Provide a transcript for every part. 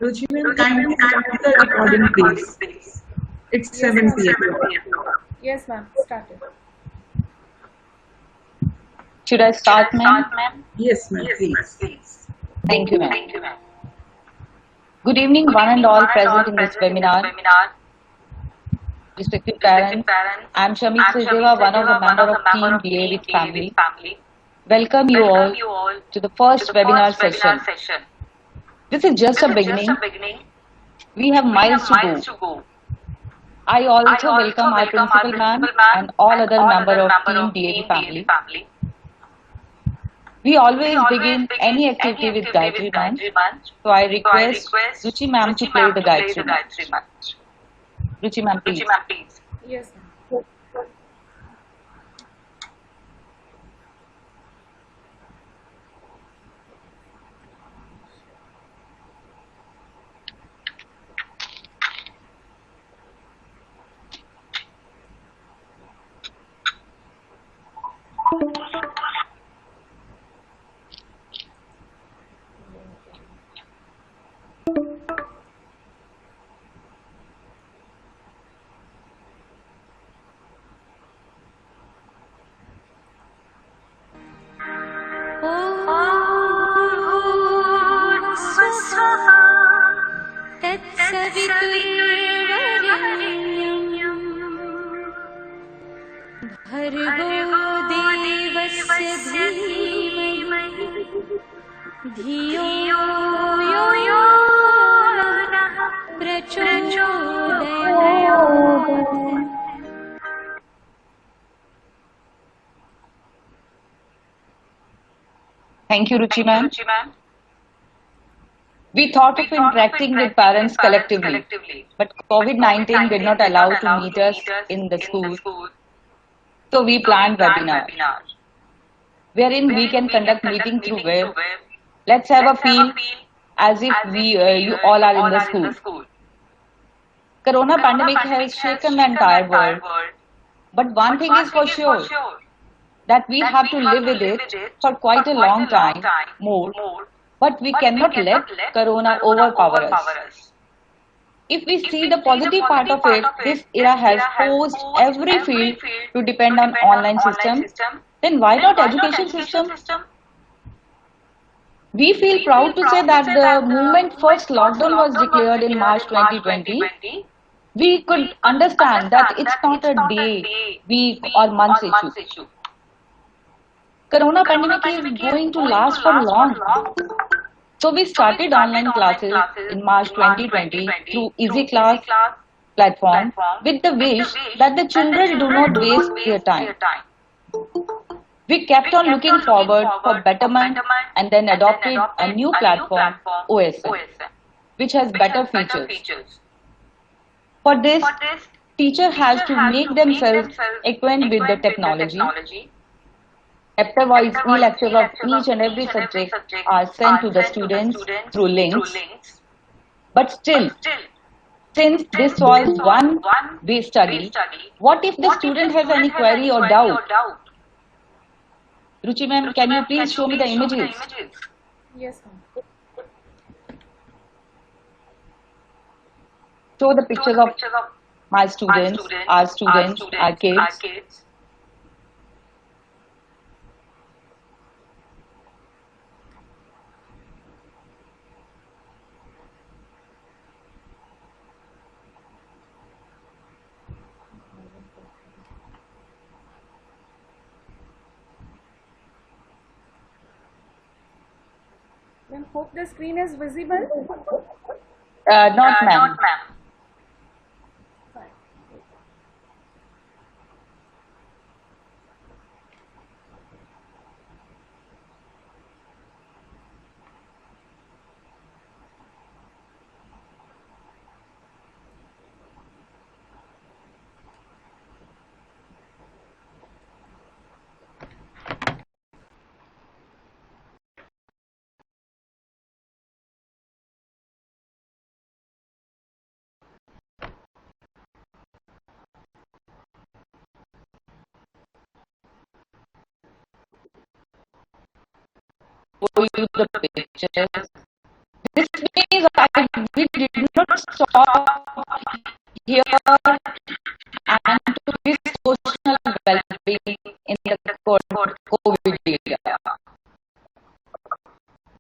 Ruchi ma'am, kindly start the recording, please. It's Yes, 7 ma'am. p.m. Yes, ma'am. Started. Should I start, ma'am? Yes, ma'am, please. Thank you, ma'am. Good evening, one and all present in this webinar. Respected parents, I am Shamik Srideva, one of the member of Team BA with Family. Welcome you all to the first webinar session. This is just a beginning. We have miles to go. I also welcome our principal ma'am and all other member of Team BA family. We always begin any activity with Gayatri Manch, so I request Ruchi ma'am to play the Gayatri Manch. Ruchi ma'am, please. Yes, ma'am. भर्गो देवस्य धीमहि धियो यो नः प्रचोदयात्। Thank you, Ruchi ma'am. We thought of interacting with parents collectively, but COVID-19 did not allow to meet us in the school. So we planned webinar, wherein we can conduct meeting through web. Let's have a feel as if you all are in the school. Corona pandemic has shaken the entire world, but one thing is for sure, that we have to live with it for quite a long time more, but we cannot let Corona overpower us. If we see the positive part of it, this era has forced every field to depend on online system, then why not education system? We feel proud to say that the moment first lockdown was declared in March 2020, we could understand that it's not a day, week or months issue. Corona pandemic is going to last for long. So we started online classes in March 2020 through Easy Class platform with the wish that the children do not waste their time. We kept on looking forward for betterment and then adopted a new platform, OSM, which has better features. For this, teacher has to make themselves acquainted with the technology. Chapter-wise e-lectures of each and every subject are sent to the students through links. But still, since this was one-way study, what if the student has any query or doubt? Ruchi ma'am, can you please show me the images? Yes, ma'am. Show the pictures of my students, our kids. Ma'am, hope the screen is visible. Not ma'am. Fine. Show you the pictures. This means we did not stop here and to be social well-being in the COVID era.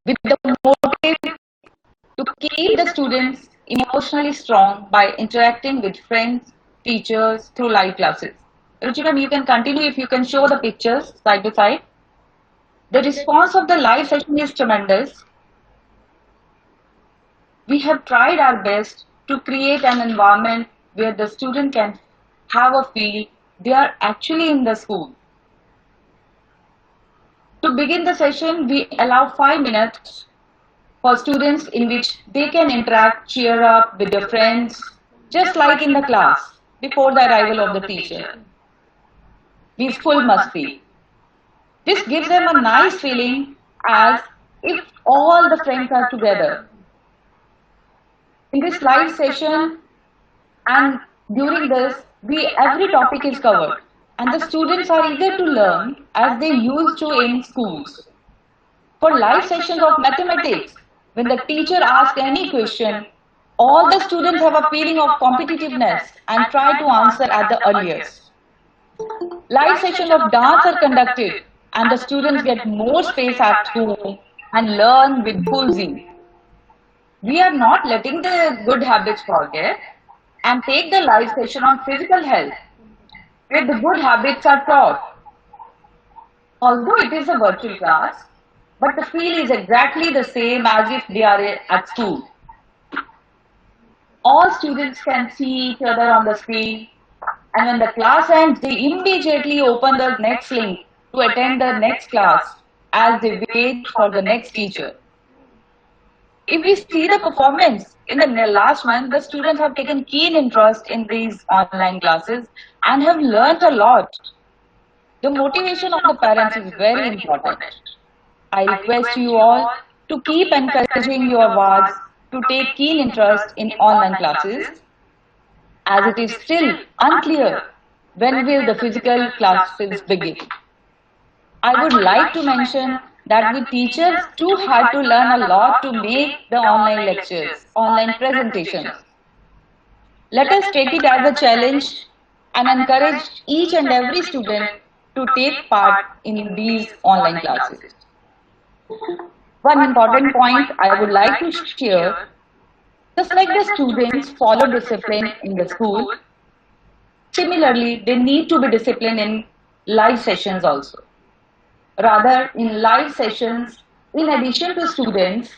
With the motive to keep the students emotionally strong by interacting with friends, teachers through live classes. Ruchika, you can continue if you can show the pictures side by side. The response of the live session is tremendous. We have tried our best to create an environment where the student can have a feel they are actually in the school. To begin the session, we allow 5 minutes for students in which they can interact, cheer up with their friends, just like in the class before the arrival of the teacher. These full must be. This gives them a nice feeling as if all the friends are together. In this live session and during this, every topic is covered and the students are eager to learn as they used to in schools. For live sessions of mathematics, when the teacher asks any question, all the students have a feeling of competitiveness and try to answer at the earliest. Live sessions of dance are conducted and the students get more space at home and learn with full zeal. We are not letting the good habits forget and take the live session on physical health, where the good habits are taught. Although it is a virtual class, but the feel is exactly the same as if they are at school. All students can see each other on the screen, and when the class ends, they immediately open the next link to attend the next class as they wait for the next teacher. If we see the performance in the last month, the students have taken keen interest in these online classes and have learned a lot. The motivation of the parents is very important. I request you all to keep encouraging your wards to take keen interest in online classes, as it is still unclear when will the physical classes begin. I would like to mention that we teachers too had to learn a lot to make the online lectures, online presentations. Let us take it as a challenge and encourage each and every student to take part in these online classes. One important point I would like to share, just like the students follow discipline in the school, similarly they need to be disciplined in live sessions also. Rather, in live sessions, in addition to students,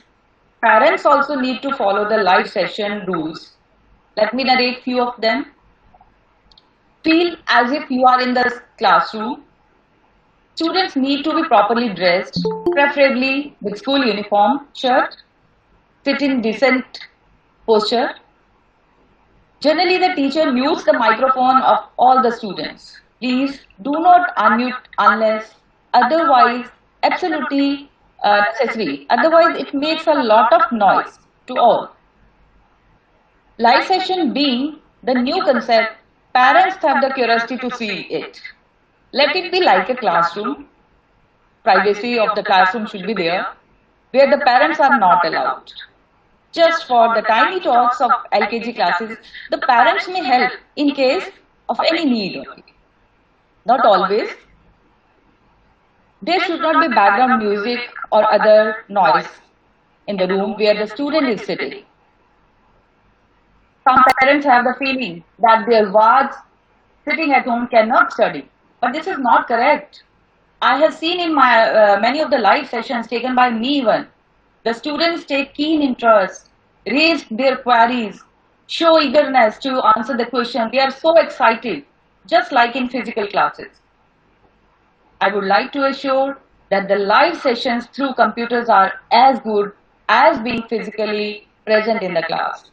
parents also need to follow the live session rules. Let me narrate few of them. Feel as if you are in the classroom. Students need to be properly dressed, preferably with school uniform, shirt, sit in decent posture. Generally, the teacher mutes the microphone of all the students. Please do not unmute unless otherwise absolutely necessary. Otherwise, it makes a lot of noise to all. Live session being the new concept, parents have the curiosity to see it. Let it be like a classroom. Privacy of the classroom should be there, where the parents are not allowed. Just for the tiny talks of LKG classes, the parents may help in case of any need. Not always. There should not be background music or other noise in the room where the student is sitting. Some parents have the feeling that their wards sitting at home cannot study, but this is not correct. I have seen in my many of the live sessions taken by me even, the students take keen interest, raise their queries, show eagerness to answer the question. They are so excited, just like in physical classes. I would like to assure that the live sessions through computers are as good as being physically present in the class.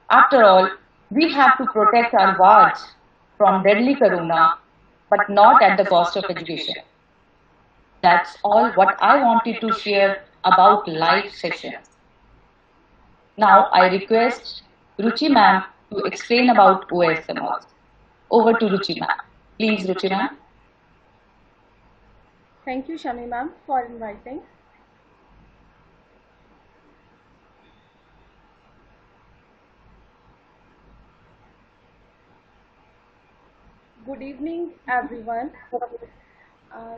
After all, we have to protect our wards from deadly corona, but not at the cost of education. That's all what I wanted to share about live sessions. Now I request Ruchi ma'am to explain about OSMOs. Over to Ruchi ma'am. Please, Ruchi ma'am. Thank you, Shami ma'am, for inviting. Good evening, everyone. Uh,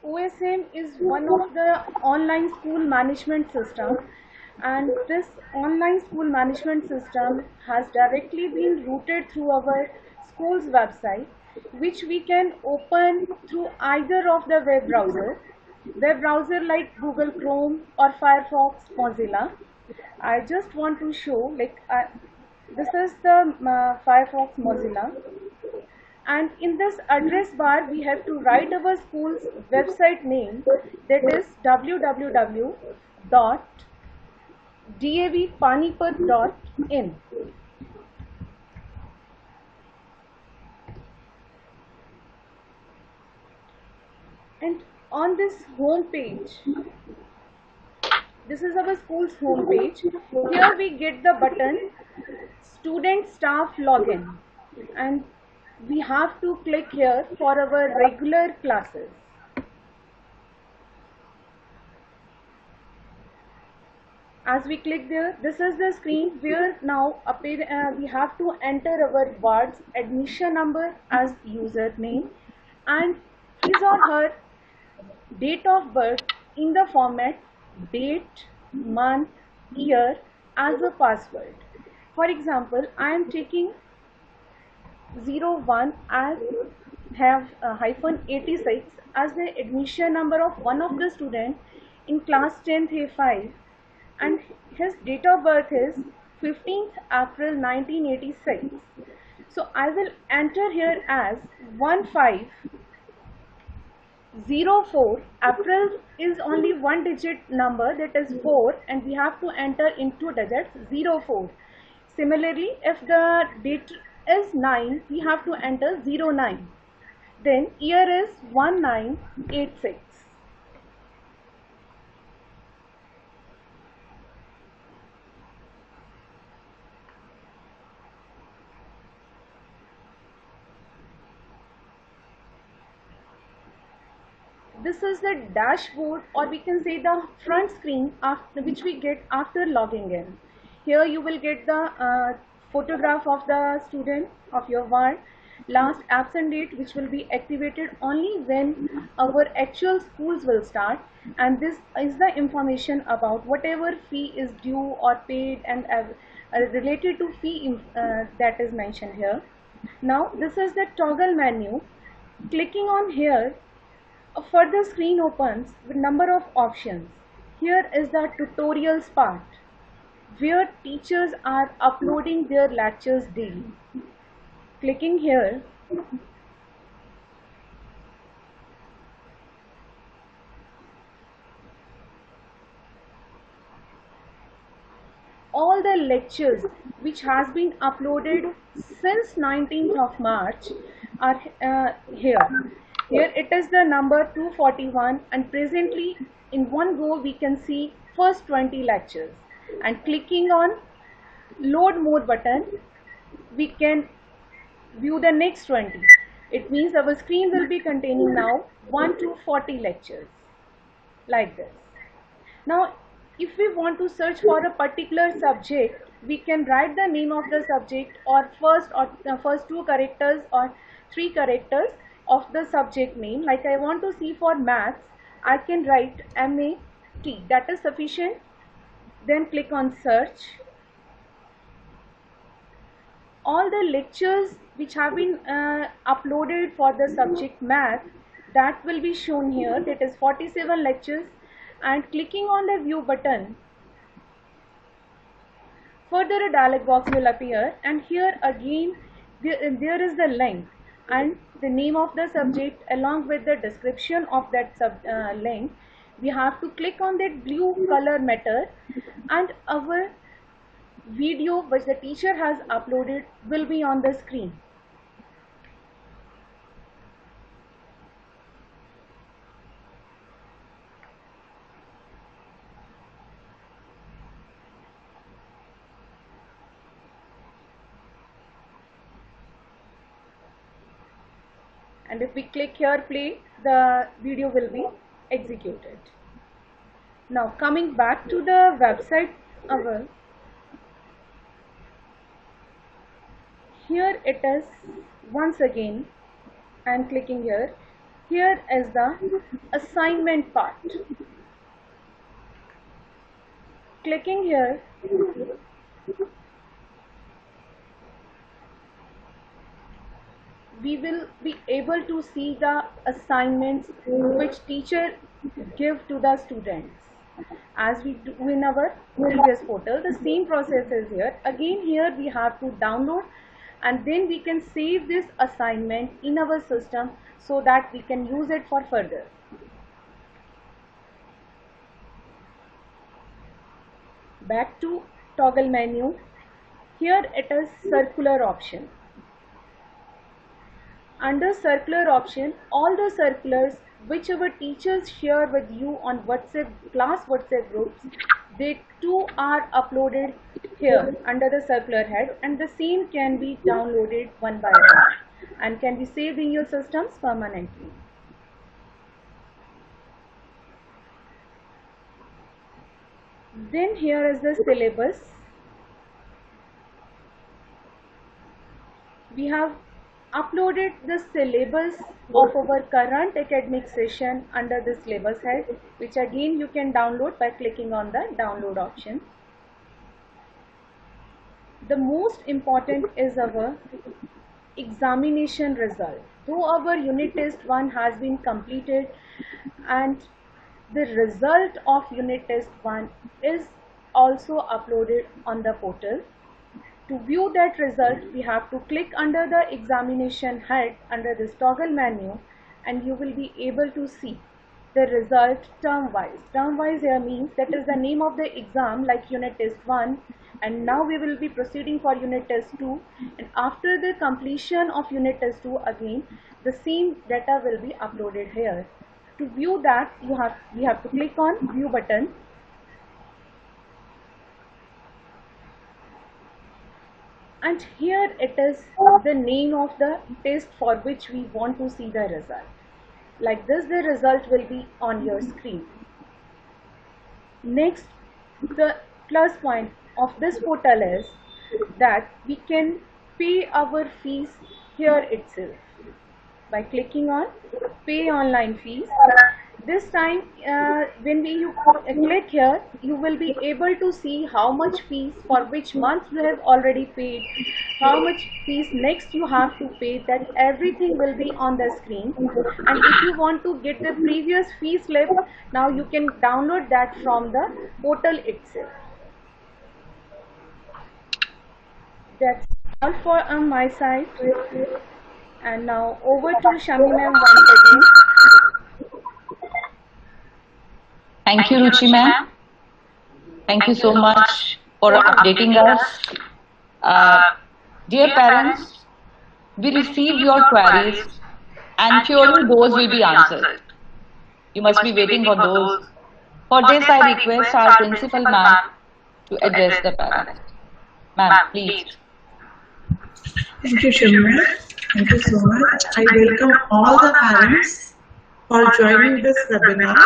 OSM is one of the online school management system, and this online school management system has directly been routed through our school's website, which we can open through either of the web browser like Google Chrome or Firefox, Mozilla. I just want to show this is the Firefox Mozilla, and in this address bar we have to write our school's website name, that is www.davpanipat.in. And on this home page, this is our school's home page. Here we get the button student staff login, and we have to click here for our regular classes. As we click there, this is the screen where now we have to enter our ward's admission number as username and his or her date of birth in the format date, month, year as a password. For example, I am taking 01 as have -86 as the admission number of one of the student in class 10th A5, and his date of birth is 15th April 1986. So I will enter here as 1504. April is only one digit number, that is 4, and we have to enter in 2 digits 04. Similarly, if the date is 9, we have to enter 09. Then year is 1986. This is the dashboard, or we can say the front screen which we get after logging in. Here you will get the photograph of the student of your ward, last absent date, which will be activated only when our actual schools will start, and this is the information about whatever fee is due or paid and related to fee that is mentioned here. Now this is the toggle menu. Clicking on here, a further screen opens with number of options. Here is the tutorials part, where teachers are uploading their lectures daily. Clicking here, all the lectures which has been uploaded since 19th of March are here. Here it is the number 241, and presently in one go we can see first 20 lectures, and clicking on load more button we can view the next 20. It means our screen will be containing now 1 to 40 lectures like this. Now if we want to search for a particular subject, we can write the name of the subject, or first 2 characters or 3 characters of the subject name. Like I want to see for maths, I can write MAT, that is sufficient. Then click on search. All the lectures which have been uploaded for the subject math, that will be shown here, that is 47 lectures, and clicking on the view button, further a dialog box will appear, and here again there is the link and the name of the subject along with the description of that link. We have to click on that blue color matter, and our video which the teacher has uploaded will be on the screen. And if we click here play, the video will be executed. Now coming back to the website, here it is once again. and clicking here. Here is the assignment part. Clicking here, we will be able to see the assignments which teacher give to the students. As we do in our previous portal, the same process is here. Again here we have to download, and then we can save this assignment in our system so that we can use it for further. Back to toggle menu. Here it is circular option. Under circular option, all the circulars which our teachers share with you on WhatsApp, class WhatsApp groups, they too are uploaded here under the circular head, and the same can be downloaded one by one and can be saved in your systems permanently. Then here is the syllabus. We have uploaded the syllabus of our current academic session under the syllabus head, which again you can download by clicking on the download option. The most important is our examination result. Though our unit test 1 has been completed, and the result of unit test 1 is also uploaded on the portal. To view that result, we have to click under the examination head under this toggle menu, and you will be able to see the result term wise. Term wise here means that is the name of the exam, like unit test 1, and now we will be proceeding for unit test 2, and after the completion of unit test 2 again the same data will be uploaded here. To view that, we have to click on view button. And here it is the name of the test for which we want to see the result. Like this, the result will be on your screen. Next, the plus point of this portal is that we can pay our fees here itself by clicking on pay online fees. This time when you click here, you will be able to see how much fees for which month you have already paid, how much fees next you have to pay. That everything will be on the screen. And if you want to get the previous fee slip, now you can download that from the portal itself. That's all for on my side. And now over to Shami ma'am once again. Thank you, Ruchi ma'am. Thank you so much for updating us. Dear parents, we received your queries and surely those will be answered. You must be waiting for those. For this, I request our principal ma'am to address the parents. Ma'am, please. Thank you, Shimra. Thank you so much. I welcome all the parents for joining this webinar.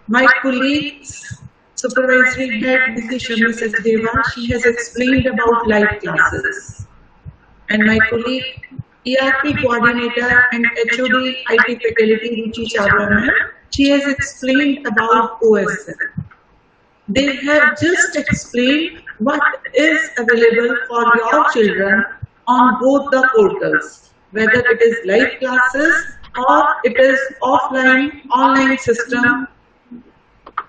My colleagues, Supervisory Head Mrs. Shami Sachdeva, she has explained about live classes. And my colleague, ERP Coordinator and HOD IT Faculty Ruchi Chawla ma'am, she has explained about OSL. They have just explained what is available for your children on both the portals, whether it is live classes or it is offline, online system,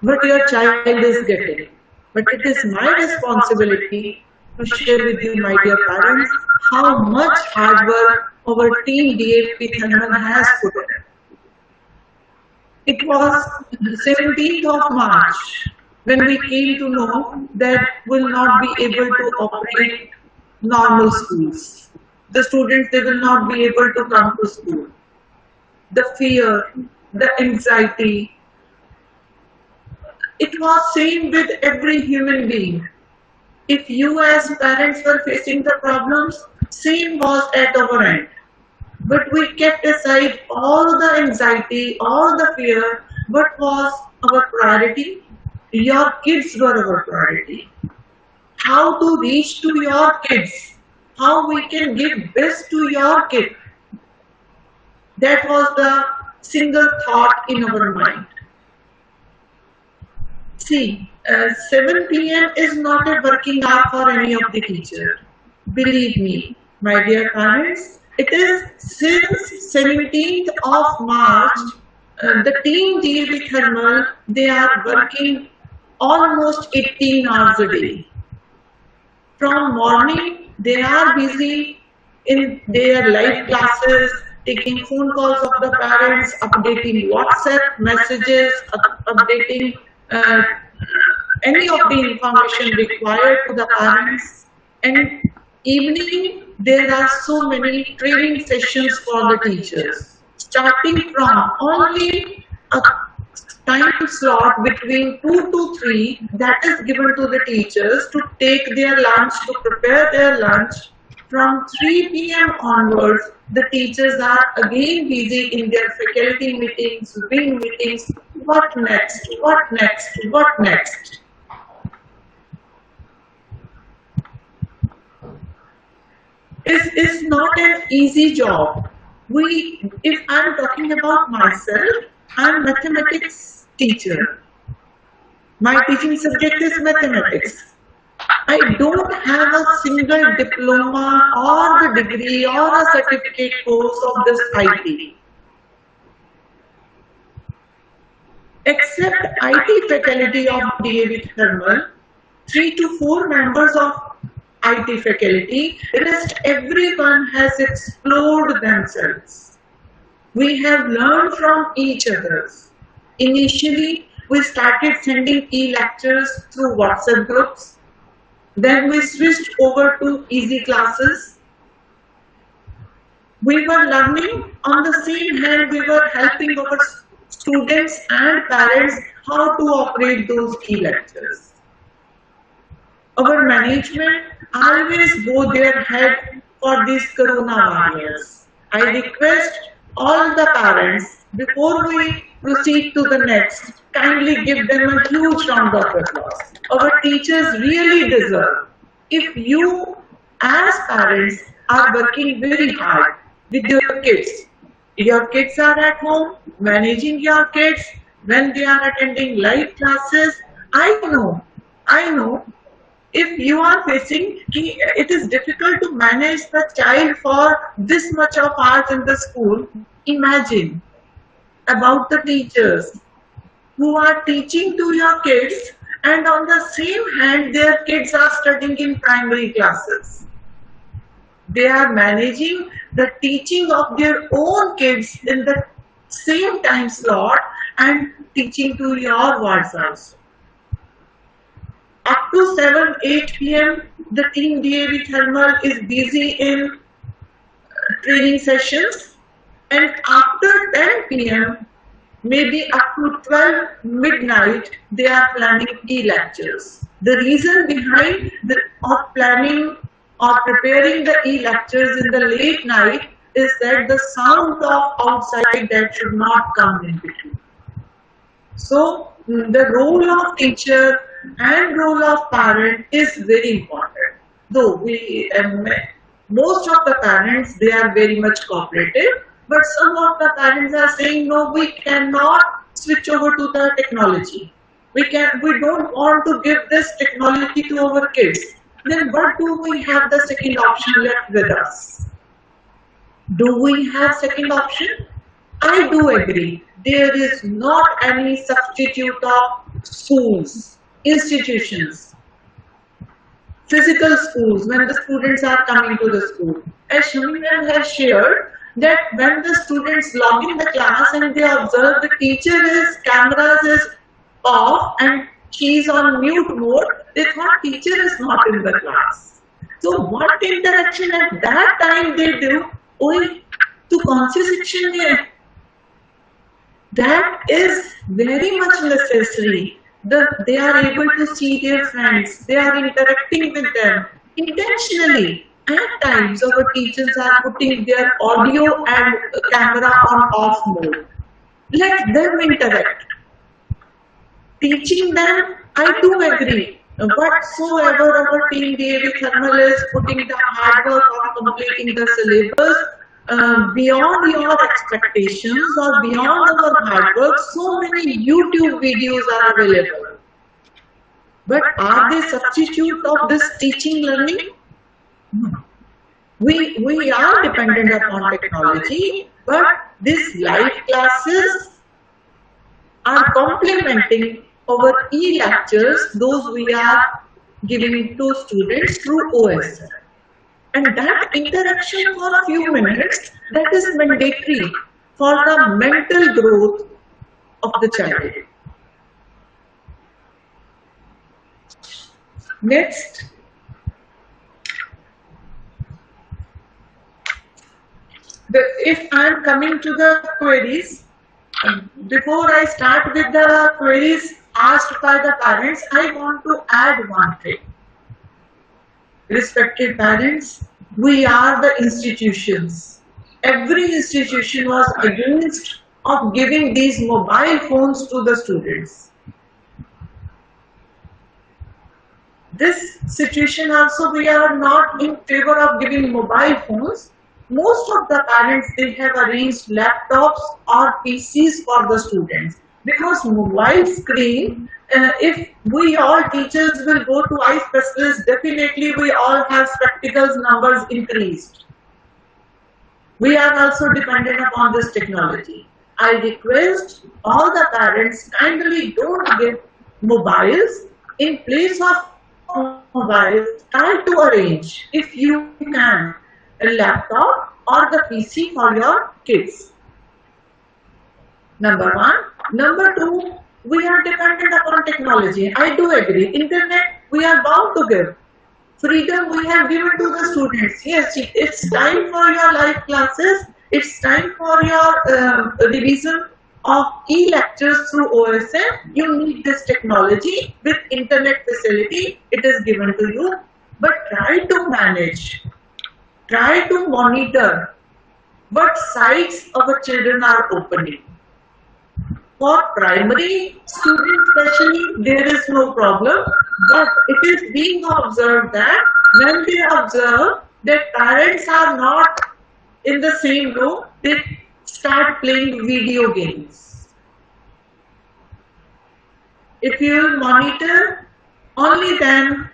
what your child is getting. But it is my responsibility to share with you, my dear parents, how much hard work our team DAP Thanman has put in. It was the 17th of March when we came to know that we will not be able to operate normal schools. The students, they will not be able to come to school. The fear, the anxiety, it was same with every human being. If you as parents were facing the problems, same was at our end. But we kept aside all the anxiety, all the fear. What was our priority? Your kids were our priority. How to reach to your kids, how we can give best to your kid. That was the single thought in our mind. See, 7 p.m. is not a working hour for any of the teachers. Believe me, my dear parents, it is since 17th of March, the team DAV Thermal, they are working almost 18 hours a day. From morning, they are busy in their live classes, taking phone calls of the parents, updating WhatsApp messages, updating any of the information required to the parents. And evening, there are so many training sessions for the teachers, starting from only a time slot between 2 to 3 that is given to the teachers to take their lunch, to prepare their lunch. From 3 p.m. onwards, the teachers are again busy in their faculty meetings, wing meetings. What next? What next? What next? It's not an easy job. If I'm talking about myself, I'm mathematics teacher. My teaching subject is mathematics. I don't have a single diploma or a degree or a certificate course of this IT. Except IT faculty of DAV Thermal, 3 to 4 members of IT faculty, rest everyone has explored themselves. We have learned from each other. Initially, we started sending e-lectures through WhatsApp groups. Then we switched over to easy classes. We were learning, on the same hand we were helping our students and parents how to operate those e-lectures. Our management always bow their head for these corona warriors. I request all the parents, before we proceed to the next, kindly give them a huge round of applause. Our teachers really deserve. If you as parents are working very hard with your kids are at home managing your kids when they are attending live classes, I know, if you are facing, it is difficult to manage the child for this much of hours in the school. Imagine about the teachers who are teaching to your kids, and on the same hand their kids are studying in primary classes. They are managing the teaching of their own kids in the same time slot and teaching to your wards also. Up to 7-8 p.m. the team DAV Thermal is busy in training sessions, and after 10 p.m. maybe up to 12 midnight, they are planning e-lectures. The reason behind planning or preparing the e-lectures in the late night is that the sound of outside that should not come in between. So the role of teacher and role of parent is very important. Though most of the parents, they are very much cooperative, but some of the parents are saying, no, we cannot switch over to the technology. We don't want to give this technology to our kids. Then what do we have the second option left with us? Do we have second option? I do agree. There is not any substitute of schools, institutions, physical schools when the students are coming to the school. As Shami has shared, that when the students log in the class and they observe the teacher's cameras is off and she is on mute mode, they thought teacher is not in the class. So what interaction at that time they do? To कौन-सी section है? That is very much necessary. They are able to see their friends. They are interacting with them intentionally. At times, our teachers are putting their audio and camera on off mode. Let them interact. Teaching them, I do agree. Whatsoever our team DAV Thermal is putting the hard work of completing the syllabus, beyond your expectations or beyond our hard work, so many YouTube videos are available. But are they substitute of this teaching learning? No. We are dependent upon technology, but these live classes are complementing our e-lectures, those we are giving to students through OSM. And that interaction for a few minutes, that is mandatory for the mental growth of the child. Next. If I am coming to the queries, before I start with the queries asked by the parents, I want to add one thing. Respected parents, we are the institutions. Every institution was against of giving these mobile phones to the students. This situation also, we are not in favor of giving mobile phones. Most of the parents, they have arranged laptops or PCs for the students, because mobile screen, if we all teachers will go to eye specialists, definitely we all have spectacles numbers increased. We are also dependent upon this technology. I request all the parents, kindly don't give mobiles. In place of mobiles, try to arrange, if you can, a laptop or the PC for your kids. Number one. Number two, we are dependent upon technology. I do agree. Internet, we are bound to give. Freedom we have given to the students. Yes, it's time for your live classes. It's time for your revision of e-lectures through OSM. You need this technology with internet facility. It is given to you. But try to manage. Try to monitor what sites our children are opening. For primary students especially, there is no problem, but it is being observed that when they observe that parents are not in the same room, they start playing video games. If you monitor, only then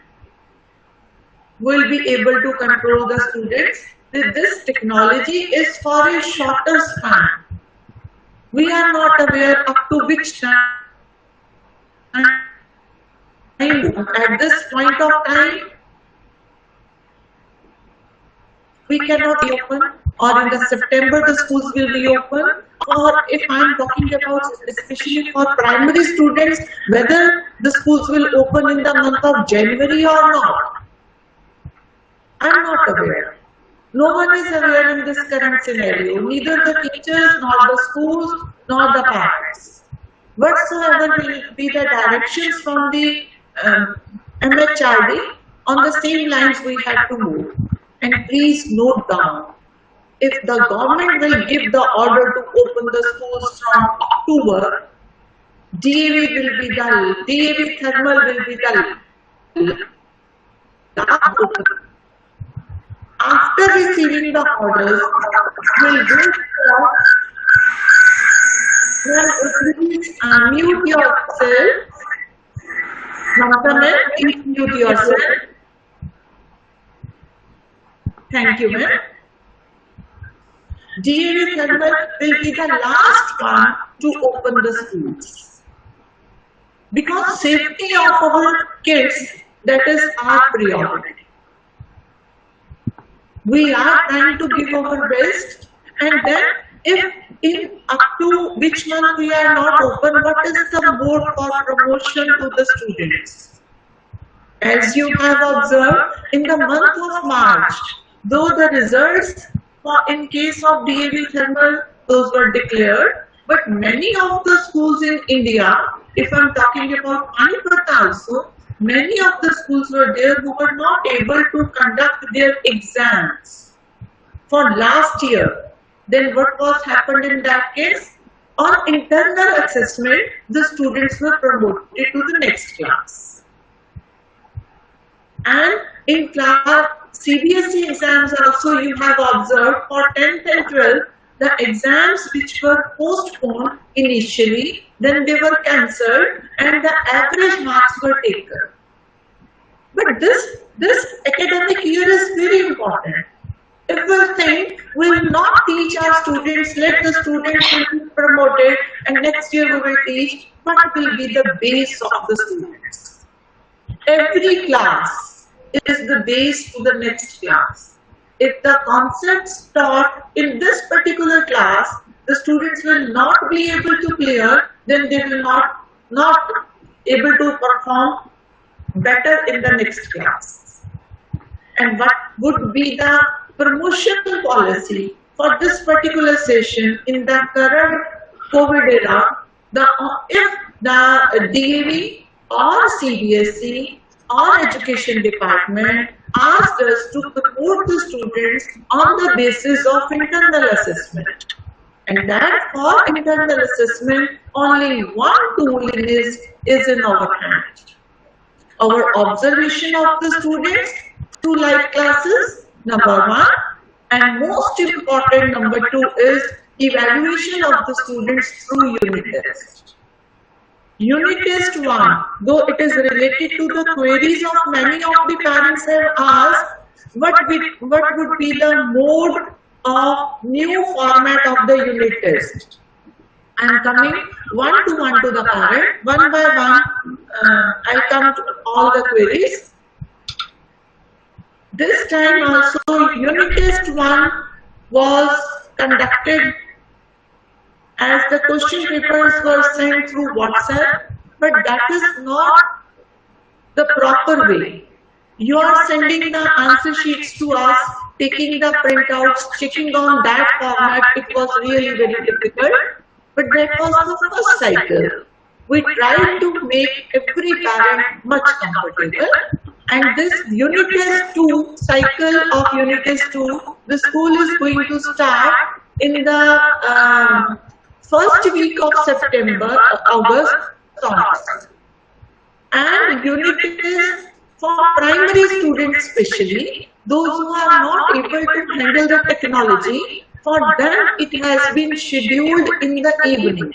will be able to control the students. This technology is for a shorter span. We are not aware up to which time. At this point of time, we cannot be open, or in the September the schools will be open, or if I am talking about especially for primary students, whether the schools will open in the month of January or not. I am not aware. No one is aware in this current scenario, neither the teachers, nor the schools, nor the parents. Whatsoever will be the directions from the MHRD, on the same lines we have to move. And please note down, if the government will give the order to open the schools from October, DAV will be dull, DAV thermal will be dull. After receiving the orders, we'll go please mute yourself. Please mute yourself. Thank you, ma'am. DAV thermal will be the last one to open the schools. Because safety of our kids, that is our priority. We are trying to give our best, and then if in up to which month we are not open, what is the board for promotion to the students? As you have observed, in the month of March, though the results in case of DAV thermal, those were declared, but many of the schools in India, if I am talking about Panipat also, many of the schools were there who were not able to conduct their exams for last year. Then what was happened in that case? On internal assessment, the students were promoted to the next class. And in class CBSE exams also you have observed for 10th and 12th, the exams which were postponed initially, then they were cancelled and the average marks were taken. But this academic year is very important. If we think we will not teach our students, let the students will be promoted and next year we will teach, what will be the base of the students? Every class is the base to the next class. If the concepts taught in this particular class, the students will not be able to clear, then they will not able to perform better in the next class. And what would be the promotion policy for this particular session in the current COVID era? If the DAV or CBSE or Education Department asked us to promote the students on the basis of internal assessment. And that for internal assessment, only one tool is in our hand. Our observation of the students through live classes, number one, and most important, number two, is evaluation of the students through unit test. Unit test 1, though it is related to the queries of many of the parents have asked, what would be the mode of new format of the unit test? I am coming one to the parent, one by one, I'll come to all the queries. This time also unit test 1 was conducted as the question papers were sent through WhatsApp, but that is not the proper way. You are sending the answer sheets to us, taking the printouts, checking on that format. It was really very difficult, but that was the first cycle. We tried to make every parent much comfortable, and this unit test 2 cycle of unit test 2, the school is going to start in the first week of September, August, and unit test for primary students especially, those who are not able to handle the technology, for them it has been scheduled in the evening.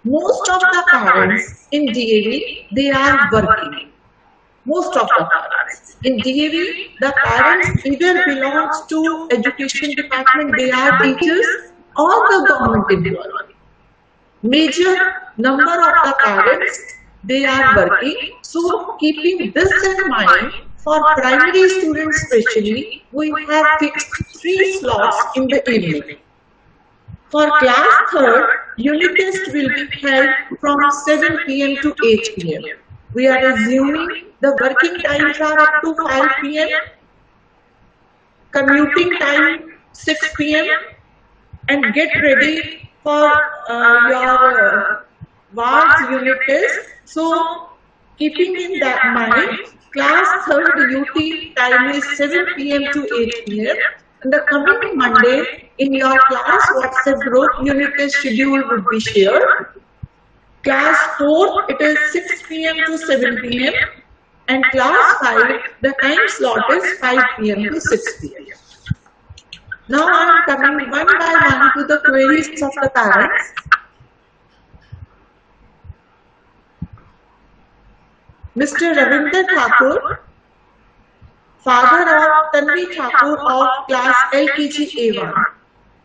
Most of the parents in DAV, they are working. Most of the parents. In DAV, the parents either belongs to Education Department, they are teachers, or the government employee. Major number of the parents, they are working. So keeping this in mind, for primary students especially, we have fixed 3 slots in the evening. For class 3rd, unit test will be held from 7 p.m. to 8 p.m. We are assuming the working times are up to 5 p.m. Commuting time 6 p.m. and get ready for your wards unit test. So, keeping in that mind, class 3rd UT time is 7 p.m. to 8 p.m. And the coming Monday in your class WhatsApp group, unit test schedule would be shared. Class 4, it is 6 p.m. to 7 p.m. And class 5, the time slot is 5 p.m. to 6 p.m. Now I am coming one by one to the queries of the parents. Mr. Ravinder Thakur, father of Tanvi Thakur of class LKG A1.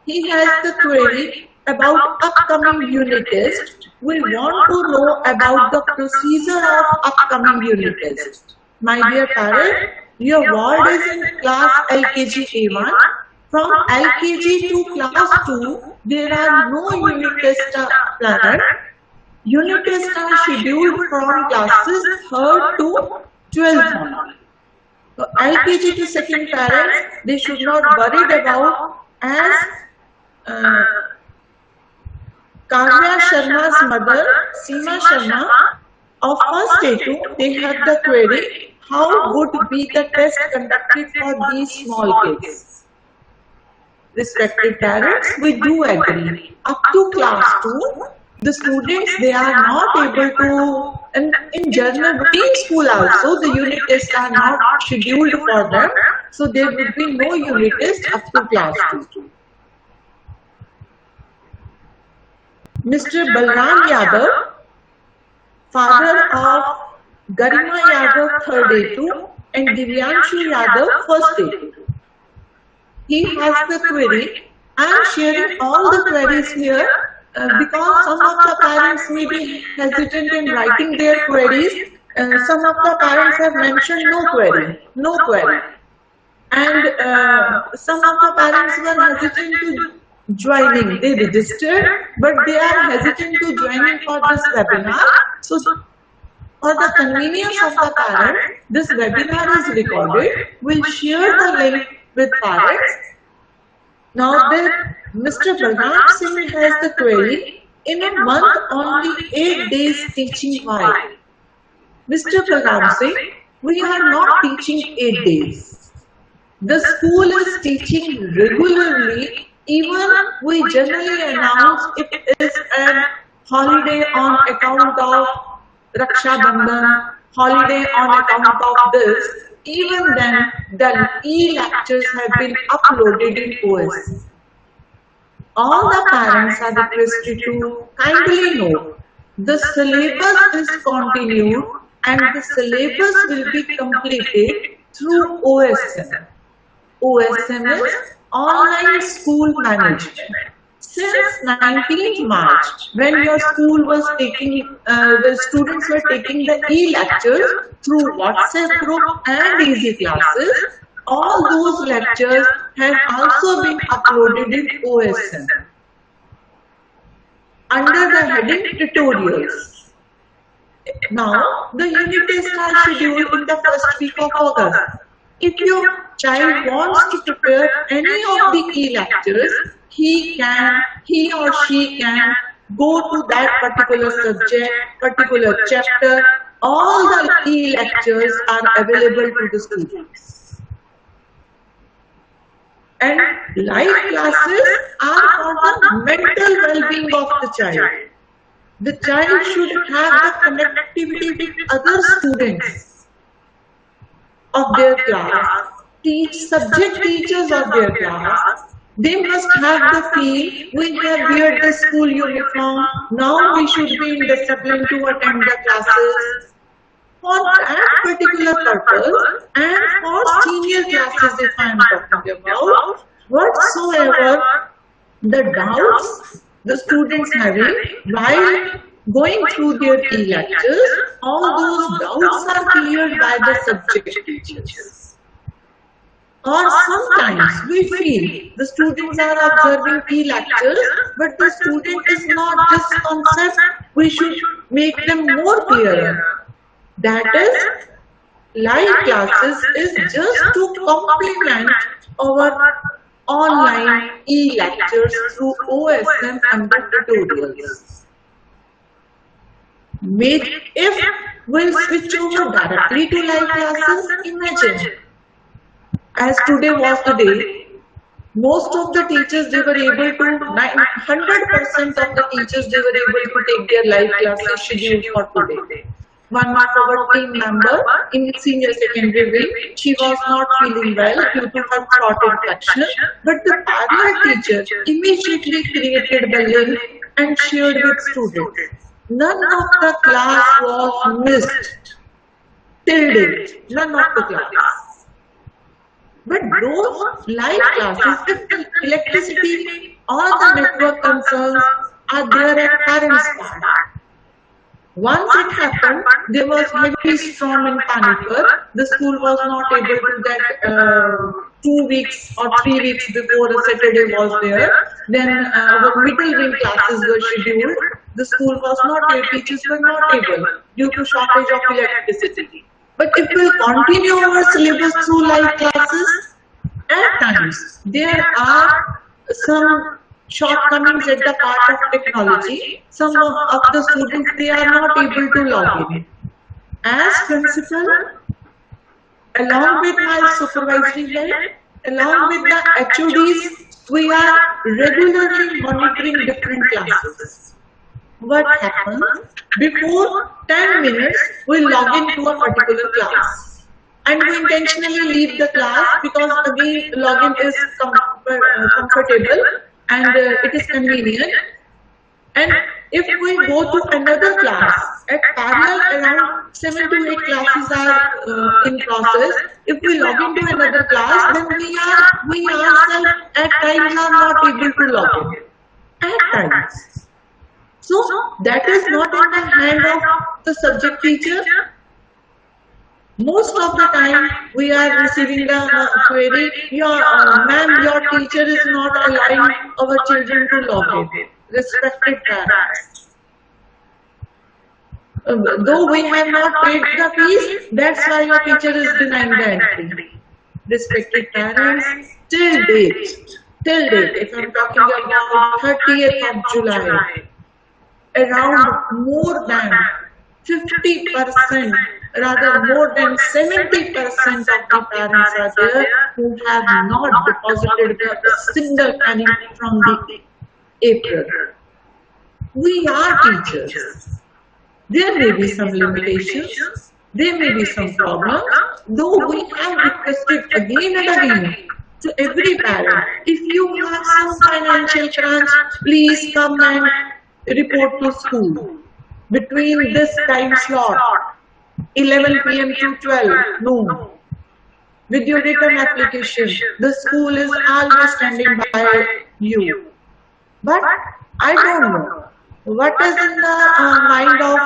He has the query about upcoming unit test. We want to know about the procedure of upcoming unit test. My dear parent, your ward is in class LKG A1. From LKG to class 2, there are no unit tests planned. Unit tests are scheduled from classes 3rd to 12th only. So LKG to 2nd parents, they should not worry about, as Kavya Sharma's mother, Seema Sharma of first A2, they had the query, how would be the test conducted for these small kids? Respected parents, we do agree. Up to class 2, the students, they are not able to, and in general routine school also, the unit tests are not scheduled for them, so there will be no unit test up to class 2. Mr. Balram Yadav, father of Garima Yadav, 3rd A2, and Divyanshu Yadav, 1st A2. He has the query. I am sharing all the queries here because some of the parents may be hesitant in writing their queries. Some of the parents have mentioned no query. And some of the parents were hesitant to joining. They registered, but they are hesitant to joining for this webinar. So, for the convenience of the parent, this webinar is recorded. We'll share the link with parents. Now that Mr. Balram Singh has the query, in a month only 8 days teaching why? Mr. Balram Singh, we are not teaching 8 days. The school is teaching regularly. Even we generally announce it is a holiday on account of Raksha Bandhan, holiday on account of this. Even then, the e-lectures have been uploaded in OS. All the parents are requested to kindly know the syllabus is continued and the syllabus will be completed through OSM. OSM is Online School Management. Since 19th March, when your school was taking, the students were taking the e-lectures through WhatsApp group and easy classes, all those lectures have also been uploaded in OSM under the heading tutorials. Now, the unit tests are scheduled in the first week of August. If your child wants to prepare any of the e-lectures, he or she can go to that particular subject, particular chapter. All the e-lectures are available to the students. And live classes are for the mental well-being of the child. The child should have the connectivity with other students of their class, subject teachers of their class. They must have the feel, we have wear the school uniform, now we should be in discipline to attend the classes. For that particular purpose and for senior classes, if I am talking about, whatsoever the doubts the students having while going through their e-lectures, all those doubts are cleared by the subject teachers. Or sometimes we feel the students are observing e-lectures, but the student is not this concept, we should make them more clear. That is, live classes is just to complement our online e-lectures through OSM and the tutorials. If we'll switch over directly to live classes, imagine, as today was the day, most of the teachers, they were able to, 100% of the teachers, they were able to take their live classes scheduled for today. One of our team member in senior secondary wing, she was not feeling well due to her throat infection, but the parallel teacher immediately created the link and shared with students. None of the class was missed till date, none of the class. But those live classes, if the electricity or the network concerns are there at parents' part. Once it happened, there was heavy storm in Panipat. The school was not able to get 2 weeks or 3 weeks before a Saturday was there. Then our middle wing classes were scheduled. The school was not able, teachers were not able due to shortage of electricity. But if we continue our syllabus through live classes, at times there are some shortcomings at the part of technology. Some of the students, they are not able to log in. As principal, along with my supervisory head, along with the HODs, we are regularly monitoring different classes. what happens? Before 10 minutes, we log into a particular class. And we intentionally leave the class because again login is comfortable and it is convenient. And if we go to another class, at parallel around 7 to 8 classes are in process. If we log into another class, then we ourselves at times are not able to log in. At times. So that is not in the hand of the subject teacher. Most of the time we are receiving the query, ma'am, your teacher is not allowing our children to log in. Respected parents. Though we have not paid the fees, that's why your teacher is denying the entry. Respected parents, till date, if I'm talking about 30th of July, around more than 50%, rather more than 70% of the parents are there who have not deposited a single penny from the April. We are teachers. There may be some limitations, there may be some problems, though we have requested again and again to every parent, if you have some financial crunch, please come and report to school between this time slot, 11 p.m. to 12 noon, with your written application. The school is always standing by you. But I don't know what is in the mind of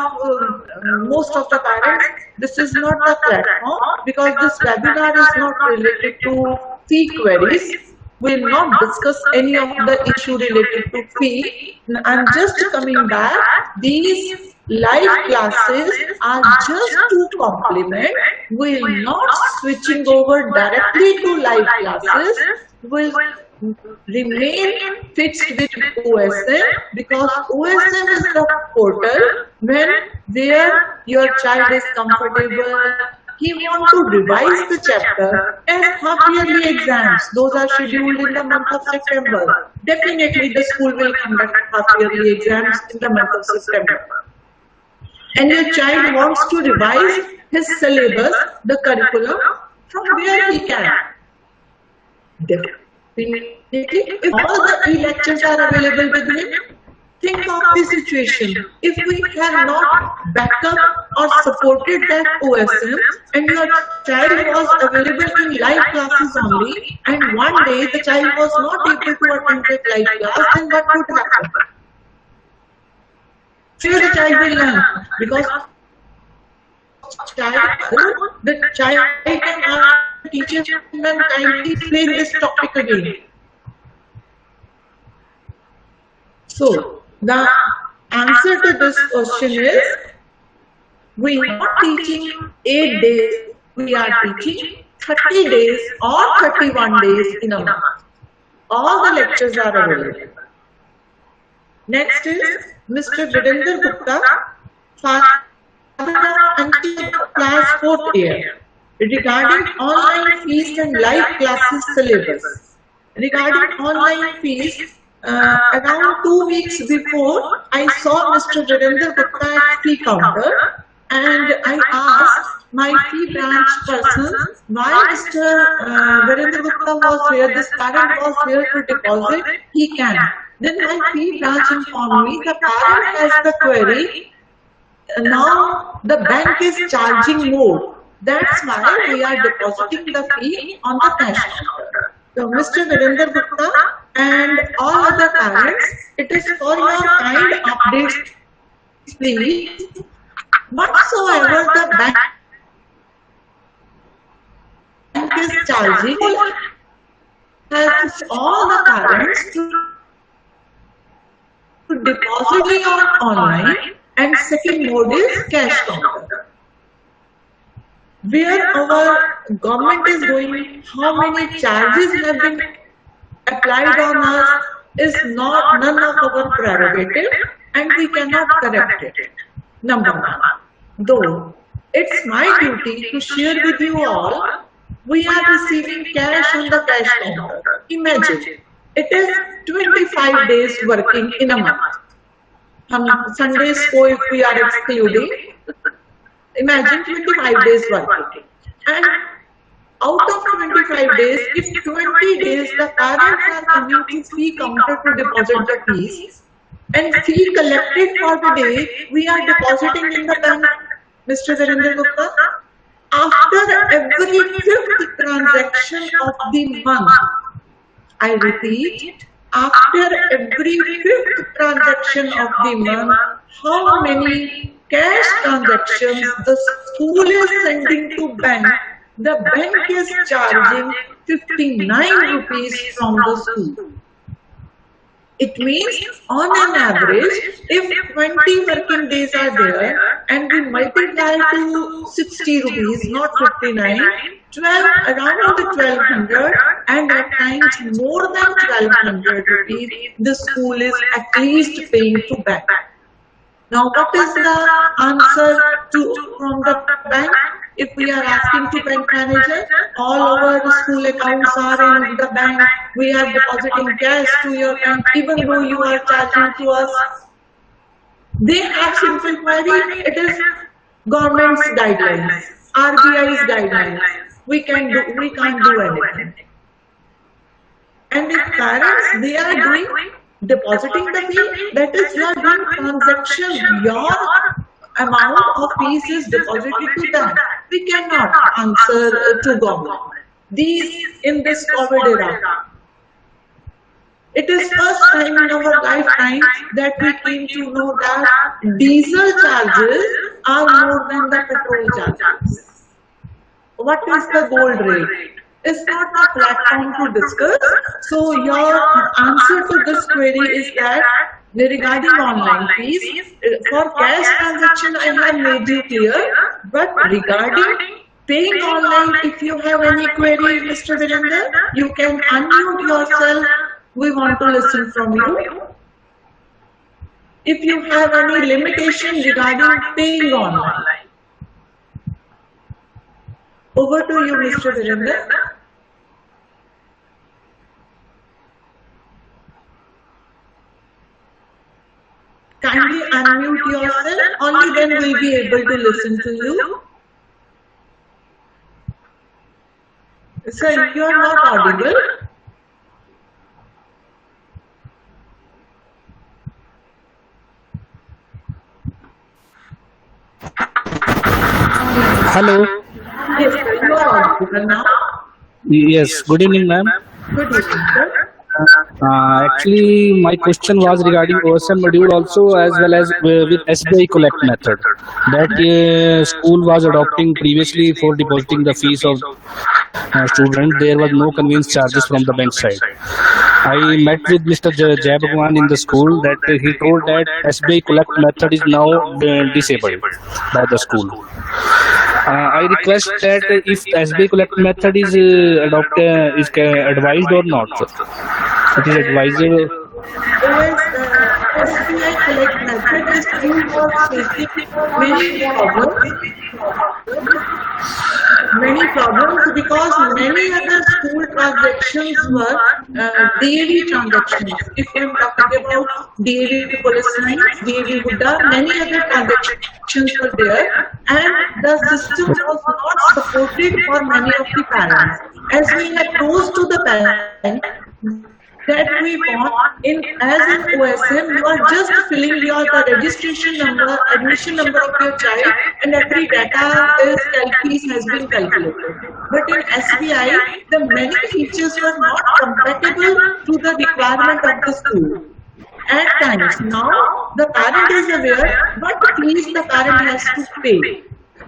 most of the parents. This is not the platform because this webinar is not related to fee queries. We will not discuss any of the issue related to fee. I'm just coming back. These live classes are just to complement. We will not switching over directly to live classes. We'll remain fixed with OSM because OSM is the portal where your child is comfortable. He wants to revise the chapter as half-yearly exams. Those are scheduled in the month of September. Definitely the school will conduct half-yearly exams in the month of September. And your child wants to revise his syllabus, the curriculum, from where he can. Definitely, if all the e-lectures are available with him, think of the situation. If we have not backed up or supported that OSM and your child was available in live classes only, and one day the child was not able to attend that live class, then what would happen? Sure, the child will learn because the child can ask the teacher, "Ma'am, kindly explain this topic again." So, the answer to this question is, we are not teaching 8 days, we are teaching 30 days or 31 days in a month. All the lectures are available. Next is Mr. Virender Gupta, father until class 4th year, regarding online fees and live classes syllabus. Regarding online fees, around 2 weeks before, I saw Mr. Virender Gupta at fee counter and I asked my fee branch person why Mr. Virender Gupta was here, this parent was here to deposit, he can. Then my fee branch informed me the parent has the query, now the bank is charging more. That's why we are depositing the fee on the cash counter. So Mr. Virender Gupta and all other parents, it is for your kind updates, please. Whatsoever the bank is charging, helps all the parents to deposit on online, and second mode is cash counter. Where our government is going, how many charges have been applied on us is not none of our prerogative and we cannot correct it. Number one. Though it's my duty to share with you all, we are receiving cash on the cash counter. Imagine, it is 25 days working in a month. हम Sundays को if we are excluding, imagine 25 days working. And out of 25 days, if 20 days the parents are coming to fee counter to deposit the fees, and fee collected for the day, we are depositing in the bank, Mr. Virendra Gupta. After every fifth transaction of the month, I repeat, after every fifth transaction of the month, how many cash transactions the school is sending to bank, the bank is charging 59 rupees from the school. It means on an average, if 20 working days are there and we multiply to 60 rupees, not 59, 12, around the 1200 and at times more than 1200 rupees, the school is at least paying to bank. Now what is the answer from the bank? If we are asking to bank manager, all our school accounts are in the bank, we are depositing cash to your bank, even though you are charging to us. They have simple query, it is government's guidelines, RBI's guidelines. We can't do anything. And if parents, they are doing depositing the fee, that is you are doing transaction, your amount of fees is deposited to them. We cannot answer to government. These in this COVID era. It is first time in our lifetime that we came to know that diesel charges are more than the petrol charges. What is the gold rate? It's not a platform to discuss. So your answer to this query is that regarding online fees, for cash transaction I have made you clear, but regarding paying online, if you have any query, Mr. Virendra, you can unmute yourself. We want to listen from you. If you have any limitation regarding paying online. Over to you, Mr. Virendra. Kindly unmute yourself, only then we'll be able to listen to you. Sir, you are not audible. Hello. Yes, sir, you are audible now. Yes, good evening, ma'am. Good evening, sir. Actually, my question was regarding OSM module also, as well as with SBI collect method that school was adopting previously for depositing the fees of students. There was no convenience charges from the bank side. I met with Mr. Jai Bhagwan in the school that he told that SBI collect method is now disabled by the school. I request that if SBI collect method is adopted, is advised or not. It is advisable. SBI collect method is used for facing many problems because many other school transactions were daily transactions. If I am talking about DAV to police lines, DAV Buddha, many other transactions were there, and the system was not supported for many of the parents. As we had posed to the parent that we want as an OSM, you are just filling your the registration number, admission number of your child, and every data fees has been calculated. But in SBI, the many features were not compatible to the requirement of the school. At times, now the parent is aware, but fees the parent has to pay.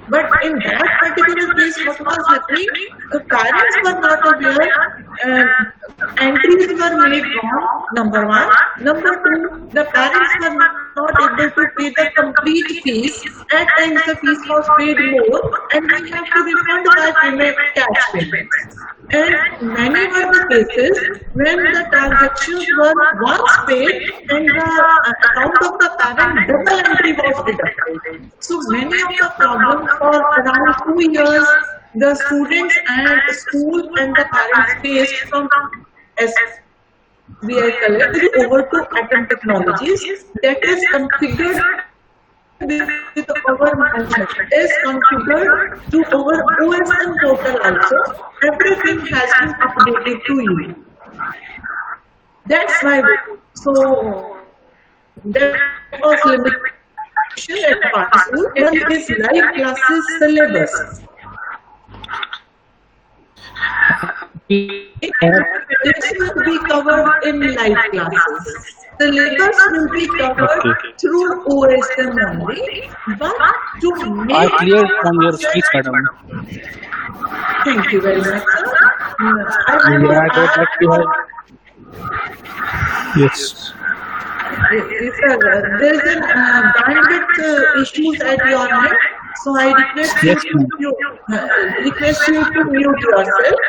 But in that particular case, what was happening? The parents were not aware, entries were made wrong, number one. Number two, the parents were not able to pay the complete fees. At times, the fees was paid more, and we have to refund that payment, cash payments. And many were the cases when the transactions were once paid and the account of the parent double entry was deducted. So many of the problems for around 2 years the students and school and the parents faced from we are collecting over to Atom Technologies that is configured with our management, is configured to our OSM portal also. Everything has been updated to you. That's why, so that was limitation at part school. And it is live classes syllabus. This will be covered in live classes. Syllabus will be covered through OSM only, but to I make cleared from your speech, madam. Thank you very much, sir. I Yeah, will I got add, that you have. Yes. sir, there is a bandwidth issues at your end, so I request Yes, you to mute yourself.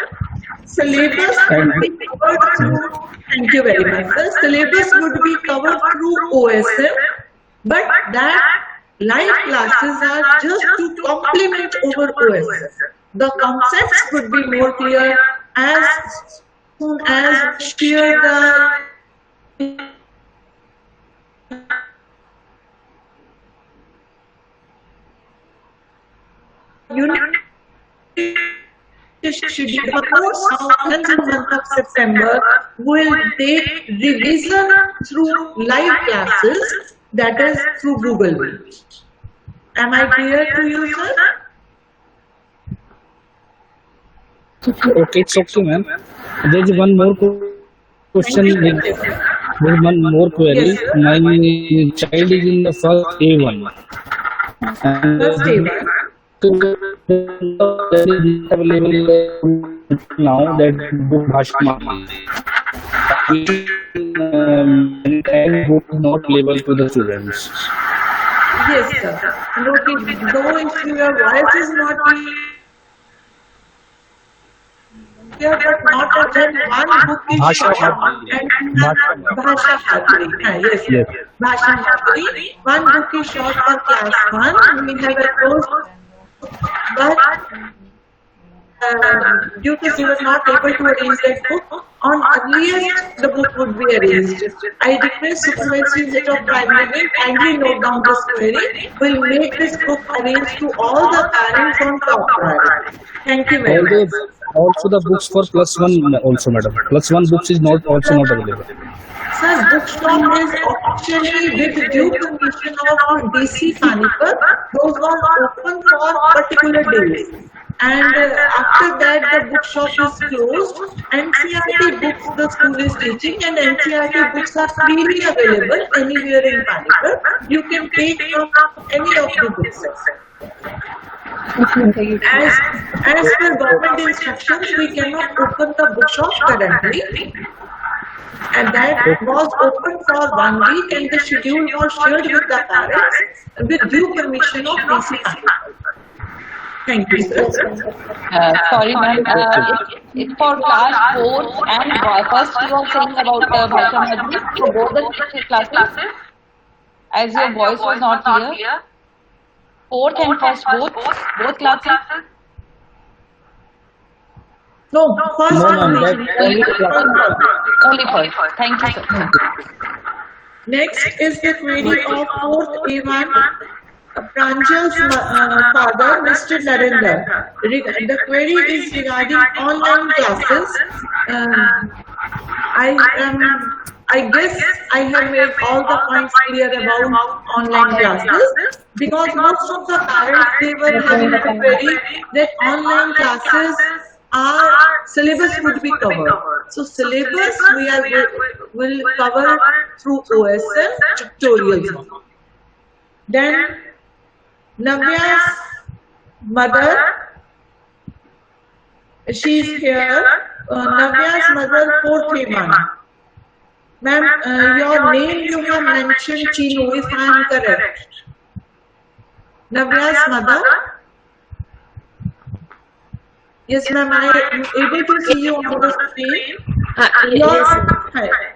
Syllabus would be covered through, thank you very much, sir. Syllabus would be covered through OSM, but that live classes are just to complement over OSM. The concepts would be more clear as soon as share the unit schedule for course of the month of September will take revision through live classes, that is through Google Meet. Am I clear to you, sir? Okay, it's okay, ma'am. There's one more question. There's one more query. Yes, sir. My child is in the first A1. First day. There is not available now that book Bhashma. Book is not available to the students. Yes, sir. Though if your voice is not clear, but not then one book is Bhasha short Bhatri. and Bhasha Bhasha Bhatri. Yes, Yes. Bhasha Bhatri. One book is short for class 1. We have a course, but due to we were not able to arrange that book, on earliest the book would be arranged. I request supervisory head of primary kindly note down this query. We'll make this book arranged to all the parents on top priority. Thank you very much. Also the books for plus one also, madam. Plus one books is not also not available. Sir, bookstore is actually with due permission of DC Panipat. Those are open for particular days. And after that, the bookshop is closed. NCERT books the school is teaching, and NCERT books are freely available anywhere in Panipat. You can take from any of the books. As per government instructions, we cannot open the bookshop currently. And that was open for 1 week, and the schedule was shared with the parents with due permission of DC. Thank you, sir. Sorry, ma'am. It's for class 4th and first you were saying about Bhasha Bhatri. So both the classes, as your voice was not clear. 4th and first both classes. No, first No, ma'am, one. Only first. Thank you, sir. Next is the query of 4th A1. Pranjal's father, Mr. Narendra. The query is regarding online classes. I guess I have made all the points clear about online classes, because most of the parents, they were having a query that online classes are syllabus would be covered. So syllabus will cover through OSM tutorials. Then Navya's mother, she is here. Navya's mother, 4th A1. Ma'am, your name you have mentioned Chinu, if I am correct. Navya's mother. Yes, ma'am, I am able to see you on the screen.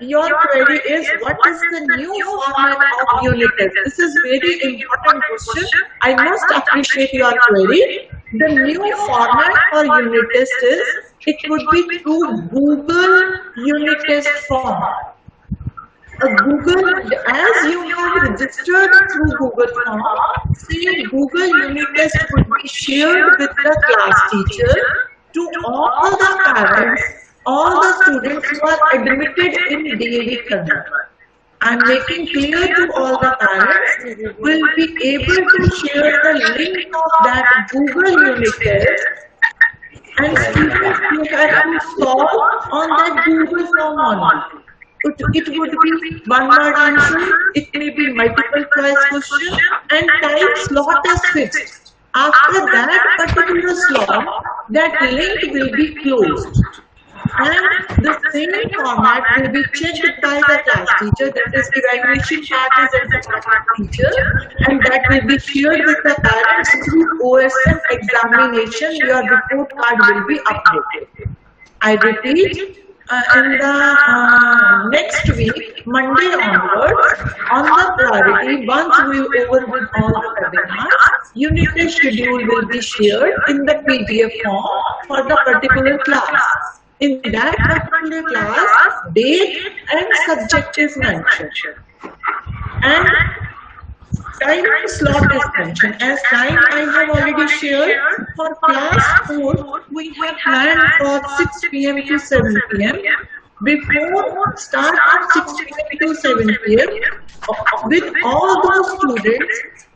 Your query is, what is the new format of unit test? This is very important question. I must appreciate your query. The new format for unit test is it would be through Google unit test form. Google, as you have registered through Google form, see Google unit test would be shared with the class teacher to all the parents, all the students who are admitted in DAV Karnataka. I am making clear to all the parents will be able to share the link of that Google unit test, and students you have to solve on that Google form only. It would be one word answer, it may be multiple choice question, and time slot is fixed. After that particular slot, that link will be closed. And the same format will be checked by the class teacher, that is evaluation part is at the class teacher, and that will be shared with the parents through OSM examination. Your report card will be updated. I repeat, in the next week, Monday onwards, on the priority, once we over with all the webinars, unit test schedule will be shared in the PDF form for the particular class. In that particular class, date and subject is mentioned. And time slot is mentioned. As time I have already shared, for class 4, we have planned for 6 p.m. to 7 p.m. Before start of 6 p.m. to 7 p.m. with all those students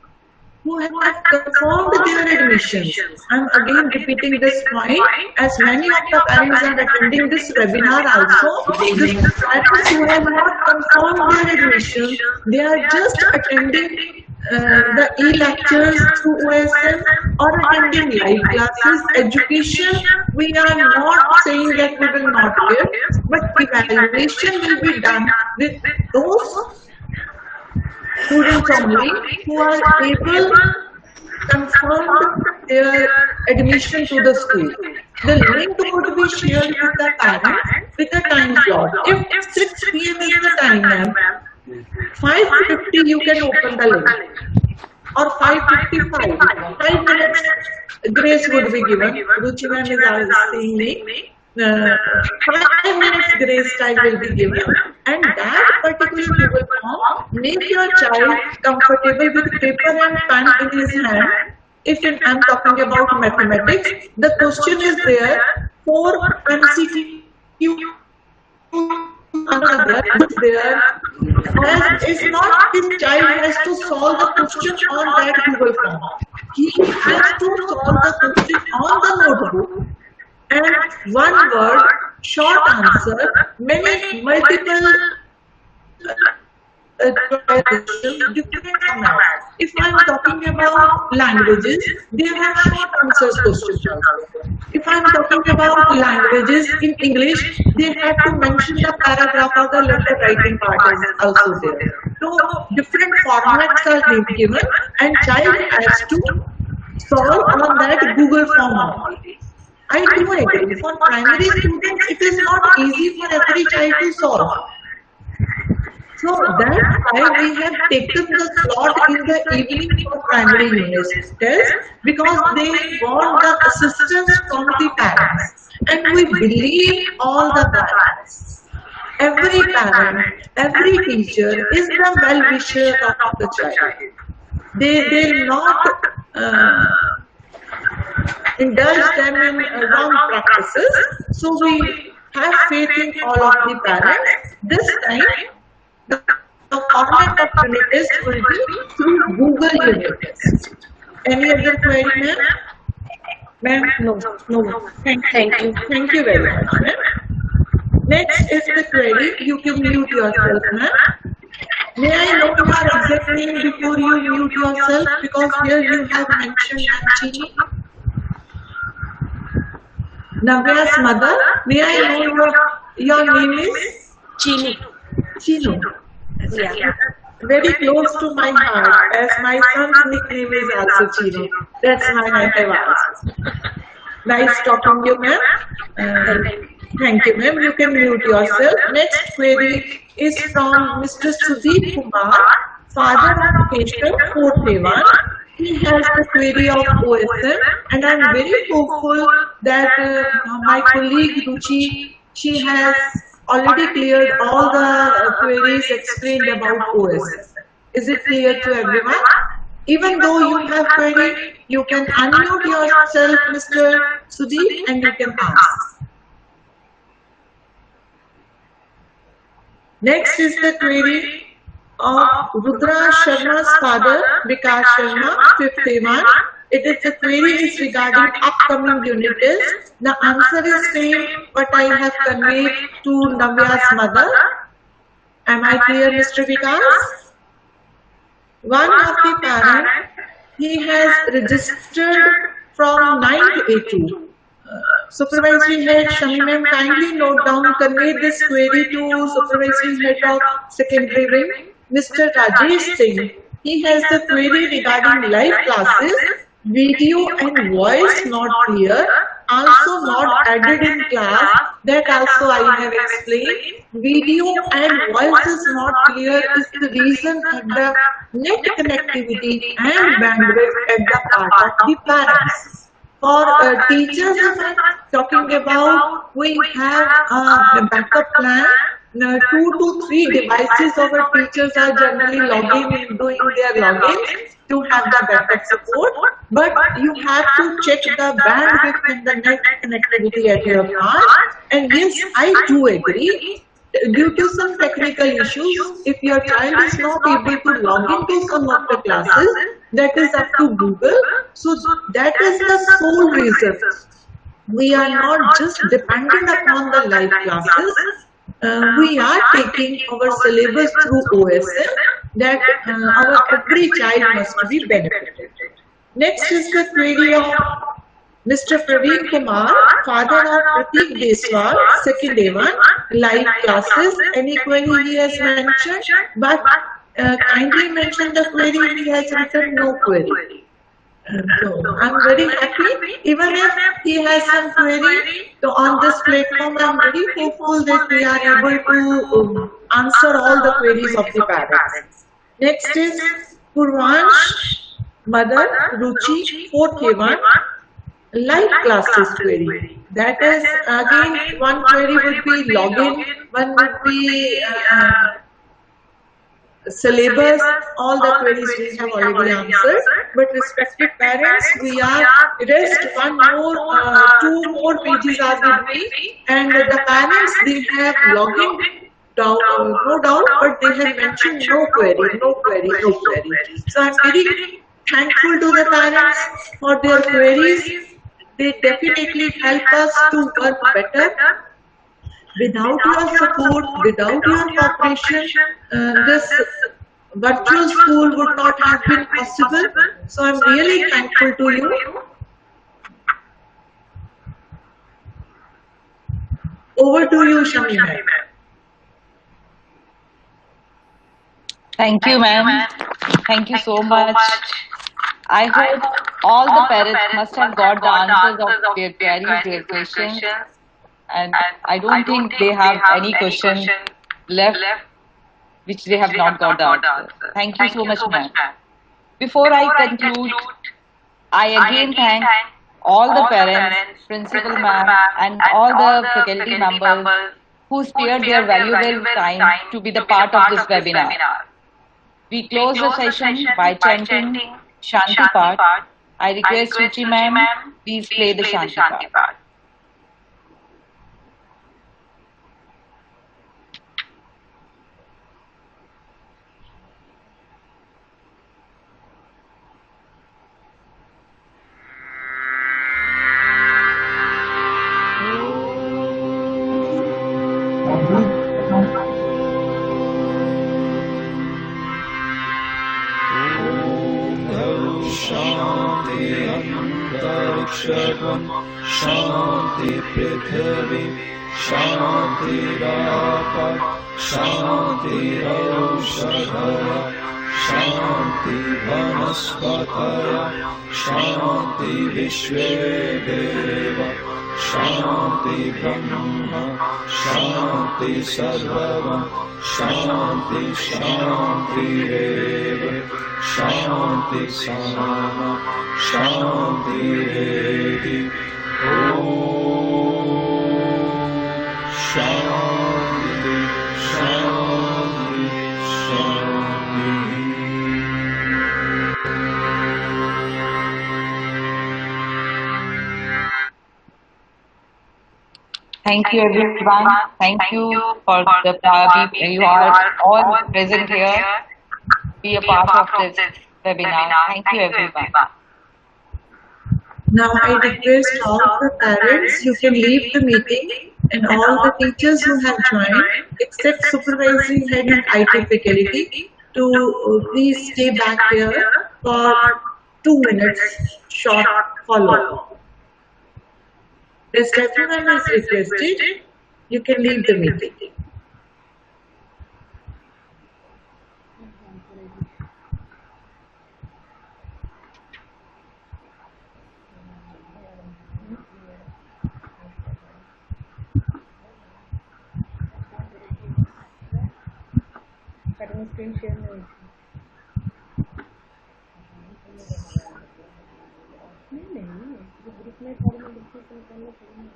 who have confirmed their admissions. I am again repeating this point, as many of the parents are attending this webinar also. The parents who have not confirmed their admission, they are just attending the e-lectures through OSM or attending live classes. Education, we are not saying that we will not give, but evaluation will be done with those students only who are able to confirm their admission to the school. The link would be shared with the parents with a time slot. If 6 p.m. is the time, ma'am, 5:50 you can open the link, or 5:55. 5 minutes grace would be given. Ruchi ma'am is saying me. 5 minutes grace time will be given, and that particular Google form, make your child comfortable with paper and pen in his hand. If I am talking about mathematics, the question is there for MCQ. Another is there, as it's not his child has to solve the question on that Google form. He has to solve the question on the notebook. And one word, short answer, multiple different formats. If I am talking about languages, they have short answers questions. If I am talking about languages in English, they have to mention the paragraph or the letter writing part is also there. So different formats are being given, and child has to solve on that Google form only. I do agree. For primary students, it is not easy for every child to solve. So that's why we have taken the slot in the evening for primary unit test, because they want the assistance from the parents. And we believe all the parents. Every parent, every teacher is the well-wisher of the child. They will not indulge them in wrong practices. So we have faith in all of the parents. This time, the format of unit test will be through Google unit test. Any other query, ma'am? Ma'am? No. Thank you. Thank you very much, ma'am. Next is the query. You can mute yourself, ma'am. May I know your exact name before you mute yourself? Because here you have mentioned Chini. Navya's mother. May I know your name is? Chini. Yeah. Very close to my heart, as my son's nickname is also Chino. That's why I have asked. Nice talking to you, ma'am. Thank you, ma'am. You can mute yourself. Next query is from Mr. Sudeep Kumar, father of patient 431. he has the query of OSM, and I'm very hopeful that my colleague Ruchi, she has already cleared all the queries explained about OSM. Is it clear to everyone? Even though you have query, you can unmute yourself, Mr. Sudeep, and you can ask. Next is the query of Rudra Sharma's father, Vikas Sharma, 51. It is the query is regarding upcoming unit test. The answer is same what I have conveyed to Navya's mother. Am I clear, Mr. Vikas? One of the parents, he has registered from 9th A2. Supervisory head Shami ma'am, kindly note down, convey this query to supervisory head of secondary wing, Mr. Rajesh Singh. He has the query regarding live classes, video and voice not clear, also not added in class. That also I have explained. Video and voice is not clear is the reason of the net connectivity and bandwidth at the part of the parents. For teachers, talking about, we have a backup plan. 2 to 3 devices of our teachers are generally logging in, doing their logins to have the backup support. But you have to check the bandwidth and the net connectivity at your class. And yes, I do agree. Due to some technical issues, if your child is not able to log into some of the classes, that is up to Google. So that is the sole reason. We are not just dependent upon the live classes. We are taking our syllabus through OSM, that our every child must be benefited. Next is the query of Mr. Praveen Kumar, father of Pratik Deswal, second A1, live classes. Any query he has mentioned, but kindly mention the query, he has written no query. So I'm very happy. Even if he has some query, so on this platform I'm very hopeful that we are able to answer all the queries of the parents. Next is Purvansh, mother, Ruchi, 4th A1. Live classes query. That is again, one query would be login, one would be syllabus. All the queries we have already answered. But respected parents, we are rest one more, 2 more pages are with me, and the parents, they have login down, no doubt, but they have mentioned no query, no query, no query. So I'm very thankful to the parents for their queries. They definitely help us to work better. Without your support, without your cooperation, this virtual school would not have been possible. So I'm really thankful to you. Over to you, Shami ma'am. Thank you, ma'am. Thank you so much. I hope all the parents must have got the answers of their queries, their questions, and I don't think they have any question left which they have not got the answer. Thank you so much, ma'am. Before I conclude, I again thank all the parents, principal ma'am, and all the faculty members who spared their valuable time to be the part of this webinar. We close the session by chanting Shanti Path. I request Ruchi ma'am, please play the Shanti Path. शांति पृथ्वी शांतिराप शांतिरौषधय शांति वनस्पतय शांति विश्वे देव शान्ति ब्रह्म शान्ति सर्वं शान्ति शान्तिरेव शान्ति सामा शान्तिरेधि ॐ शान्ति शान्ति शान्ति Thank you, everyone. Thank you for you are all present here. Be a part of this webinar. Thank you, everyone. Now I request all the parents, you can leave the meeting, and all the teachers who have joined, except supervisory head and IT faculty, to please stay back here for 2 minutes short follow-up. Rest everyone is requested, you can leave the meeting. Screen share नहीं नहीं group में discussion करना चाहिए।